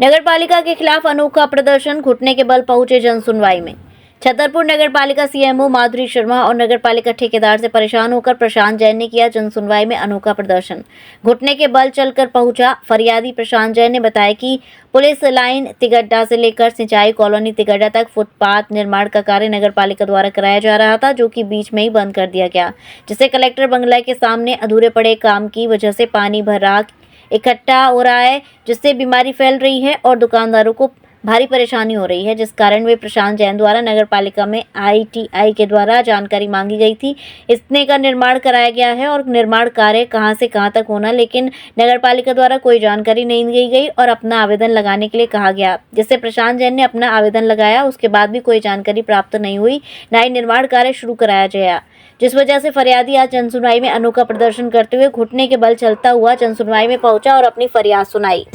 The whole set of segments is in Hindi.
नगरपालिका के खिलाफ अनोखा प्रदर्शन, घुटने के बल पहुंचे जन सुनवाई में। छतरपुर नगरपालिका सीएमओ माधुरी शर्मा और नगरपालिका ठेकेदार से परेशान होकर प्रशांत जैन ने किया जन सुनवाई में अनोखा प्रदर्शन। घुटने के बल चलकर पहुंचा फरियादी प्रशांत जैन ने बताया कि पुलिस लाइन तिगड्डा से लेकर सिंचाई कॉलोनी तिगड्डा तक फुटपाथ निर्माण का कार्य नगरपालिका द्वारा कराया जा रहा था, जो कि बीच में ही बंद कर दिया गया, जिससे कलेक्टर बंगला के सामने अधूरे पड़े काम की वजह से पानी भरा इकट्ठा हो रहा है, जिससे बीमारी फैल रही है और दुकानदारों को भारी परेशानी हो रही है, जिस कारण वे प्रशांत जैन द्वारा नगरपालिका में ITI के द्वारा जानकारी मांगी गई थी। इतने का निर्माण कराया गया है और निर्माण कार्य कहां से कहां तक होना, लेकिन नगरपालिका द्वारा कोई जानकारी नहीं दी गई और अपना आवेदन लगाने के लिए कहा गया, जिससे प्रशांत जैन ने अपना आवेदन लगाया। उसके बाद भी कोई जानकारी प्राप्त नहीं हुई, न ही निर्माण कार्य शुरू कराया गया, जिस वजह से फरियादी आज जनसुनवाई में अनोखा प्रदर्शन करते हुए घुटने के बल चलता हुआ जनसुनवाई में पहुंचा और अपनी फरियाद सुनाई।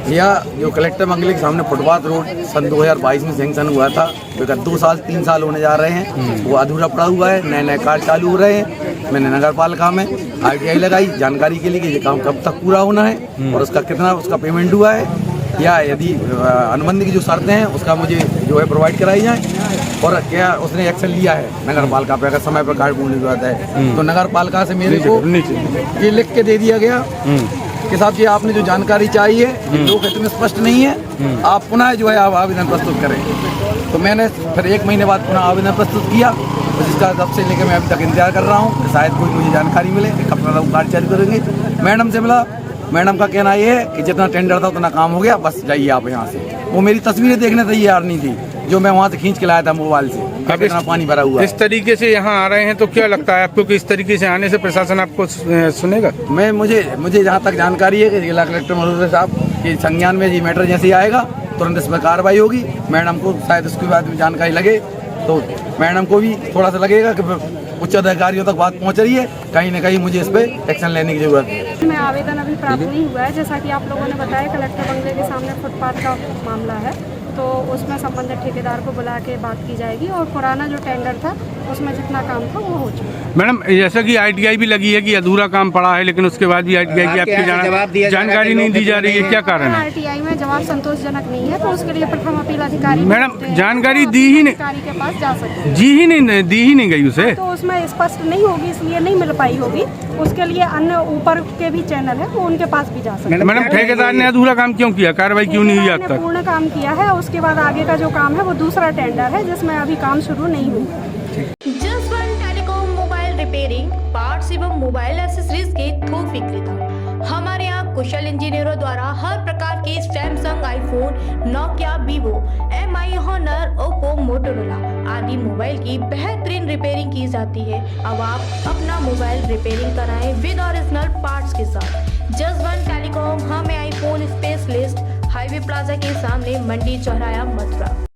यह जो कलेक्टर बंगले के सामने फुटपाथ रोड सन 2022 में सैंक्शन हुआ था, जो 2 साल 3 साल होने जा रहे हैं, वो अधूरा पड़ा हुआ है। नए नए कार्य चालू हो रहे हैं। मैंने नगर पालिका में ITI लगाई जानकारी के लिए कि ये काम कब तक पूरा होना है और उसका कितना पेमेंट हुआ है, या यदि अनुबंध की जो शर्तें हैं उसका मुझे जो है प्रोवाइड कराई जाए, और क्या उसने एक्शन लिया है नगर पालिका पे, अगर समय पर कार्ड पूर्ण की बात है तो नगर पालिका से मेरे को ये लिख के दे दिया गया कि साहब जी आपने जो जानकारी चाहिए लोग इतने स्पष्ट नहीं है, आप पुनः जो है आप आवेदन प्रस्तुत करें। तो मैंने फिर 1 महीने बाद पुनः आवेदन प्रस्तुत किया, तो जिसका तब से लेकर मैं अभी तक इंतजार कर रहा हूँ कि शायद कोई मुझे जानकारी मिले कि कब तक कार्य चालू करेंगे। मैडम से मिला, मैडम का कहना ये है कि जितना टेंडर था उतना काम हो गया, बस जाइए आप यहाँ से। वो मेरी तस्वीरें देखने तैयार नहीं थी जो मैं वहाँ से खींच के लाया था मोबाइल से। अब इतना पानी भरा हुआ है। इस तरीके से यहाँ आ रहे हैं तो क्या लगता है आपको कि इस तरीके से आने से प्रशासन आपको सुनेगा? मुझे जहाँ तक जानकारी है कि जिला कलेक्टर महोदय साहब के संज्ञान में ये मैटर जैसे ही आएगा तुरंत इस पर कार्रवाई होगी। मैडम को शायद उसके बाद में जानकारी लगे तो मैडम को भी थोड़ा सा लगेगा कि उच्च अधिकारियों तक बात पहुंच रही है, कहीं ना कहीं मुझे इस पर एक्शन लेने की जरूरत है। मैं आवेदन अभी प्राप्त नहीं हुआ है, जैसा कि आप लोगों ने बताया कलेक्टर बंगले के सामने फुटपाथ का मामला है, तो उसमें संबंधित ठेकेदार को बुला के बात की जाएगी और पुराना जो टेंडर था उसमें जितना काम था वो हो चुका है। मैडम जैसा कि ITI भी लगी है कि अधूरा काम पड़ा है, लेकिन उसके बाद भी ITI की आपकी जानकारी नहीं दी जा रही है, क्या कारण है? ITI में जवाब संतोषजनक नहीं है, तो उसके लिए प्रथम अपील अधिकारी मैडम जानकारी दी ही नहीं, अधिकारी के पास जा सकते दी ही नहीं गई उसे, तो उसमें स्पष्ट नहीं होगी, इसलिए नहीं मिल पाई होगी। उसके लिए अन्य ऊपर के भी चैनल है, वो उनके पास भी जा सकते हैं। मैडम ठेकेदार ने अधूरा काम क्यों किया, कार्रवाई क्यों नहीं हुई अब तक? पूर्ण काम किया है, उसके बाद आगे का जो काम है वो दूसरा टेंडर है जिसमें अभी काम शुरू नहीं हुआ। जसवन टेलीकॉम मोबाइल रिपेयरिंग पार्ट्स एवं मोबाइल एक्सेसरीज के थोक विक्रेता। हमारे यहाँ कुशल इंजीनियरों द्वारा हर प्रकार के Samsung, iPhone, Nokia, Vivo, MI, Honor, Oppo, Motorola आदि मोबाइल की बेहतरीन रिपेयरिंग की जाती है। अब आप अपना मोबाइल रिपेयरिंग कराएं विद ओरिजिनल पार्ट्स के साथ। जसवन टेलीकॉम हमें आईफोन स्पेशलिस्ट, हाईवे प्लाजा के सामने, मंडी चौराया, मथुरा।